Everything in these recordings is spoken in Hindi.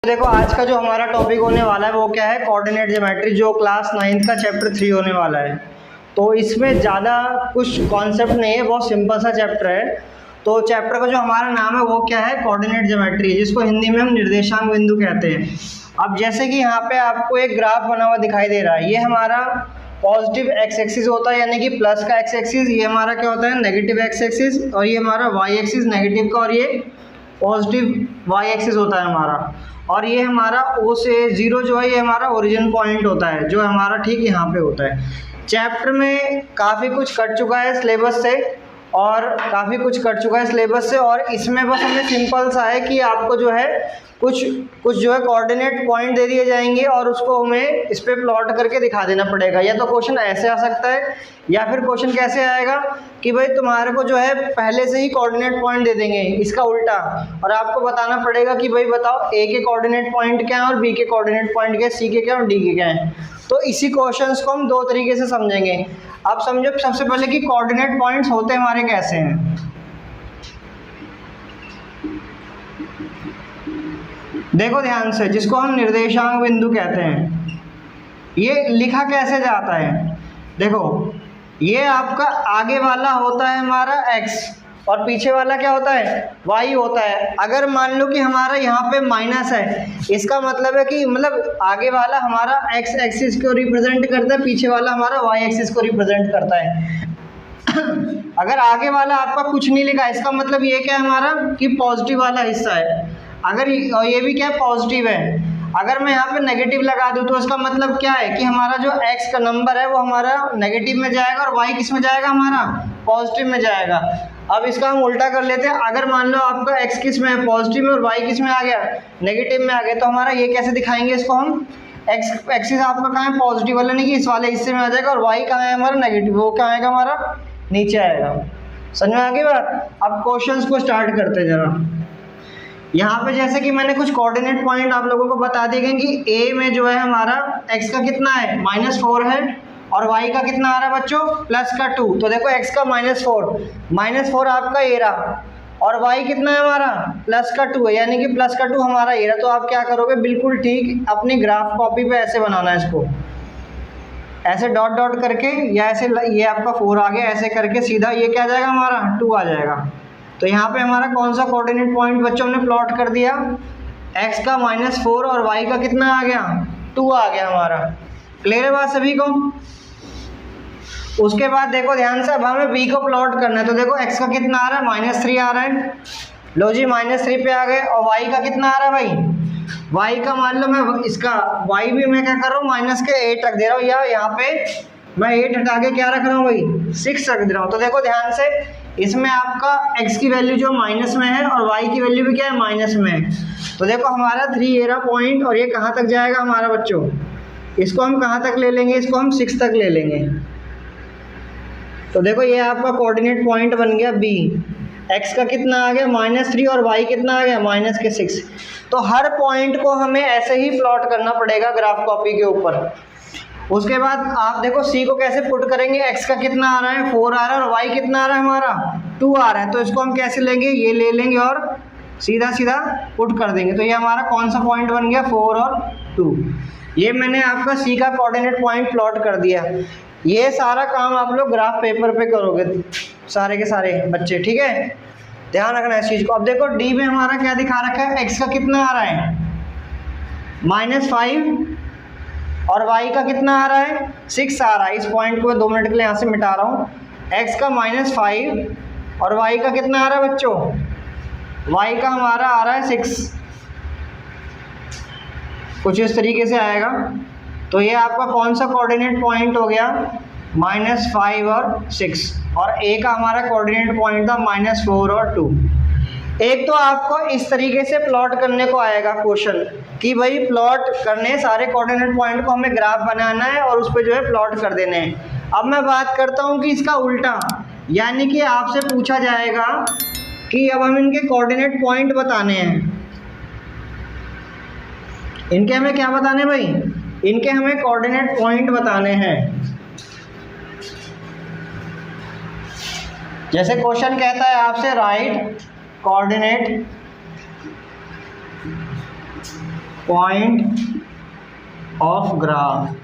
देखो आज का जो हमारा टॉपिक होने वाला है वो क्या है, कोऑर्डिनेट ज्योमेट्री, जो क्लास 9th का चैप्टर 3 होने वाला है। तो इसमें ज़्यादा कुछ कॉन्सेप्ट नहीं है, बहुत सिंपल सा चैप्टर है। तो चैप्टर का जो हमारा नाम है वो क्या है, कोऑर्डिनेट ज्योमेट्री, जिसको हिंदी में हम निर्देशांक बिंदु कहते हैं। अब जैसे कि यहाँ पे आपको एक ग्राफ बना हुआ दिखाई दे रहा है, ये हमारा पॉजिटिव एक्स एक्सिस होता है, यानी कि प्लस का एक्स एक्सिस, ये हमारा क्या होता है नेगेटिव एक्स एक्सिस, और ये हमारा वाई एक्सिस नेगेटिव का, और ये पॉजिटिव वाई एक्सिस होता है हमारा। और ये हमारा ओ से 0 जो है ये हमारा ओरिजिन पॉइंट होता है, जो हमारा ठीक यहाँ पे होता है। चैप्टर में काफ़ी कुछ कट चुका है सिलेबस से, और इसमें बस हमें सिंपल सा है कि आपको जो है कुछ जो है कोऑर्डिनेट पॉइंट दे दिए जाएंगे और उसको हमें इस पर प्लॉट करके दिखा देना पड़ेगा। या तो क्वेश्चन ऐसे आ सकता है, या फिर क्वेश्चन कैसे आएगा कि भाई तुम्हारे को जो है पहले से ही कोऑर्डिनेट पॉइंट दे देंगे, इसका उल्टा, और आपको बताना पड़ेगा कि भाई बताओ ए के कोऑर्डिनेट पॉइंट क्या है और बी के कोऑर्डिनेट पॉइंट क्या है, सी के क्या और डी के क्या है। तो इसी क्वेश्चंस को हम दो तरीके से समझेंगे। अब समझो सबसे पहले कि कोऑर्डिनेट पॉइंट्स होते हमारे कैसे हैं। देखो ध्यान से, जिसको हम निर्देशांक बिंदु कहते हैं, ये लिखा कैसे जाता है। देखो ये आपका आगे वाला होता है हमारा x, और पीछे वाला क्या होता है y होता है। अगर मान लो कि हमारा यहाँ पे माइनस है, इसका मतलब है कि आगे वाला हमारा x एक्सिस को रिप्रेजेंट करता है, पीछे वाला हमारा y एक्सिस को रिप्रेजेंट करता है। अगर आगे वाला आपका कुछ नहीं लिखा, इसका मतलब ये क्या है हमारा कि पॉजिटिव वाला हिस्सा है। अगर ये भी क्या है पॉजिटिव है। अगर मैं यहाँ पे नेगेटिव लगा दूँ तो इसका मतलब क्या है कि हमारा जो x का नंबर है वो हमारा नेगेटिव में जाएगा और y किस में जाएगा, हमारा पॉजिटिव में जाएगा। अब इसका हम उल्टा कर लेते हैं। अगर मान लो आपका x किस में है, पॉजिटिव में, और y किस में आ गया, नेगेटिव में आ गया, तो हमारा ये कैसे दिखाएंगे इसको हम, x एक्सिस आपका कहाँ है पॉजिटिव वाला, नहीं कि इस वाले हिस्से में आ जाएगा, और y कहाँ है हमारा नेगेटिव, वो कहाँ आएगा हमारा नीचे आएगा। समझ में आ गई बात। अब क्वेश्चंस को स्टार्ट करते हैं जरा। यहाँ पे जैसे कि मैंने कुछ कोऑर्डिनेट पॉइंट आप लोगों को बता दिए गए कि ए में जो है हमारा x का कितना है -4 है, और y का कितना आ रहा है बच्चों +2। तो देखो x का -4 आपका ए रहा, और y कितना है हमारा +2 है, यानी कि +2 हमारा ए रहा। तो आप क्या करोगे, बिल्कुल ठीक अपनी ग्राफ कॉपी पे ऐसे बनाना है इसको, ऐसे डॉट डॉट करके, या ऐसे ये आपका 4 आ गया, ऐसे करके सीधा ये क्या आ जाएगा हमारा 2 आ जाएगा। तो यहाँ पे हमारा कौन सा कोऑर्डिनेट पॉइंट बच्चों ने प्लॉट कर दिया, x का -4 और y का कितना आ गया 2 आ गया हमारा। क्लियर है बात सभी को। उसके बाद देखो ध्यान से, अब हमें b को प्लॉट करना है। तो देखो x का कितना आ रहा है -3 आ रहा है, लो जी -3 पे आ गए। और y का कितना आ रहा है भाई, y का मान लो मैं इसका y भी मैं क्या कर रहा हूँ -8 रख दे रहा हूँ, या यहाँ पे मैं 8 हटा के क्या रख रहा हूँ भाई 6 रख दे रहा हूँ। तो देखो ध्यान से, इसमें आपका x की वैल्यू जो माइनस में है और y की वैल्यू भी क्या है माइनस में है। तो देखो हमारा 3 ये रहा पॉइंट, और ये कहाँ तक जाएगा हमारा बच्चों, इसको हम कहाँ तक ले लेंगे, इसको हम 6 तक ले लेंगे। तो देखो ये आपका कोऑर्डिनेट पॉइंट बन गया b, x का कितना आ गया -3 और y कितना आ गया -6। तो हर पॉइंट को हमें ऐसे ही प्लॉट करना पड़ेगा ग्राफ कॉपी के ऊपर। उसके बाद आप देखो c को कैसे पुट करेंगे, x का कितना आ रहा है 4 आ रहा है, और y कितना आ रहा है हमारा 2 आ रहा है। तो इसको हम कैसे लेंगे, ये ले लेंगे और सीधा सीधा पुट कर देंगे। तो ये हमारा कौन सा पॉइंट बन गया 4 और 2। ये मैंने आपका c का कोऑर्डिनेट पॉइंट प्लॉट कर दिया। ये सारा काम आप लोग ग्राफ पेपर पे करोगे सारे के सारे बच्चे, ठीक है, ध्यान रखना इस चीज़ को। अब देखो d में हमारा क्या दिखा रखा है, x का कितना आ रहा है -5, और y का कितना आ रहा है 6 आ रहा है। इस पॉइंट को मैं 2 मिनट के लिए यहाँ से मिटा रहा हूँ। x का -5 और y का कितना आ रहा है बच्चों, y का हमारा आ रहा है 6, कुछ इस तरीके से आएगा। तो ये आपका कौन सा कोऑर्डिनेट पॉइंट हो गया -5 और 6, और a का हमारा कोऑर्डिनेट पॉइंट था -4 और 2। एक तो आपको इस तरीके से प्लॉट करने को आएगा क्वेश्चन कि भाई प्लॉट करने सारे कोऑर्डिनेट पॉइंट को हमें ग्राफ बनाना है और उस पर जो है प्लॉट कर देने हैं। अब मैं बात करता हूँ कि इसका उल्टा, यानी कि आपसे पूछा जाएगा कि अब हम इनके कोऑर्डिनेट पॉइंट बताने हैं। इनके हमें क्या बताने भाई, इनके हमें कोऑर्डिनेट पॉइंट बताने हैं। जैसे क्वेश्चन कहता है आपसे right coordinate point of graph.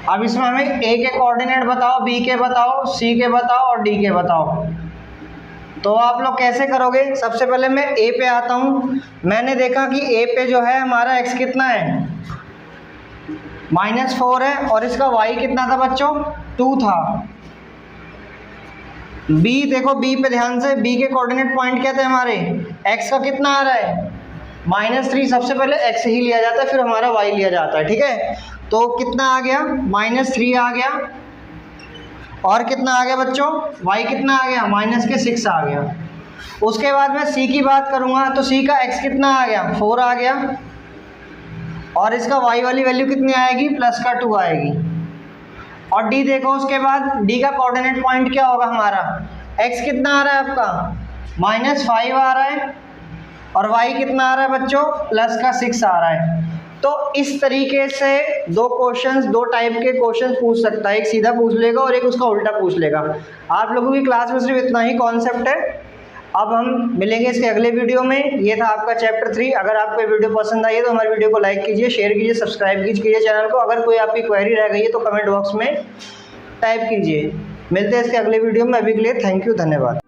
अब इसमें हमें ए के कोऑर्डिनेट बताओ, बी के बताओ, सी के बताओ और डी के बताओ। तो आप लोग कैसे करोगे? सबसे पहले मैं ए पे आता हूँ। मैंने देखा कि ए पे जो है हमारा एक्स कितना है, -4 है, और इसका वाई कितना था बच्चों, 2 था। बी देखो, बी पे ध्यान से, बी के कोऑर्डिनेट पॉइंट क्या थे हमारे, एक्स का कितना आ रहा है, -3। सबसे पहले एक्स ही लिया जाता है, फिर हमारा वाई लिया जाता है, ठीक है। तो कितना आ गया, -3 आ गया, और कितना आ गया बच्चों, y कितना आ गया, -6 आ गया। उसके बाद मैं c की बात करूँगा तो c का x कितना आ गया, 4 आ गया, और इसका y वाली वैल्यू कितनी आएगी, +2 आएगी। और d देखो, उसके बाद d का कोऑर्डिनेट पॉइंट क्या होगा हमारा, x कितना आ रहा है आपका, -5 आ रहा है, और y कितना आ रहा है बच्चों, +6 आ रहा है। तो इस तरीके से दो टाइप के क्वेश्चन पूछ सकता है, एक सीधा पूछ लेगा और एक उसका उल्टा पूछ लेगा। आप लोगों की क्लास में सिर्फ इतना ही कॉन्सेप्ट है। अब हम मिलेंगे इसके अगले वीडियो में। ये था आपका चैप्टर 3। अगर आपको ये वीडियो पसंद आई है तो हमारी वीडियो को लाइक कीजिए, शेयर कीजिए, सब्सक्राइब कीजिए चैनल को। अगर कोई आपकी क्वेरी रह गई है तो कमेंट बॉक्स में टाइप कीजिए। मिलते हैं इसके अगले वीडियो में। अभी के लिए थैंक यू, धन्यवाद।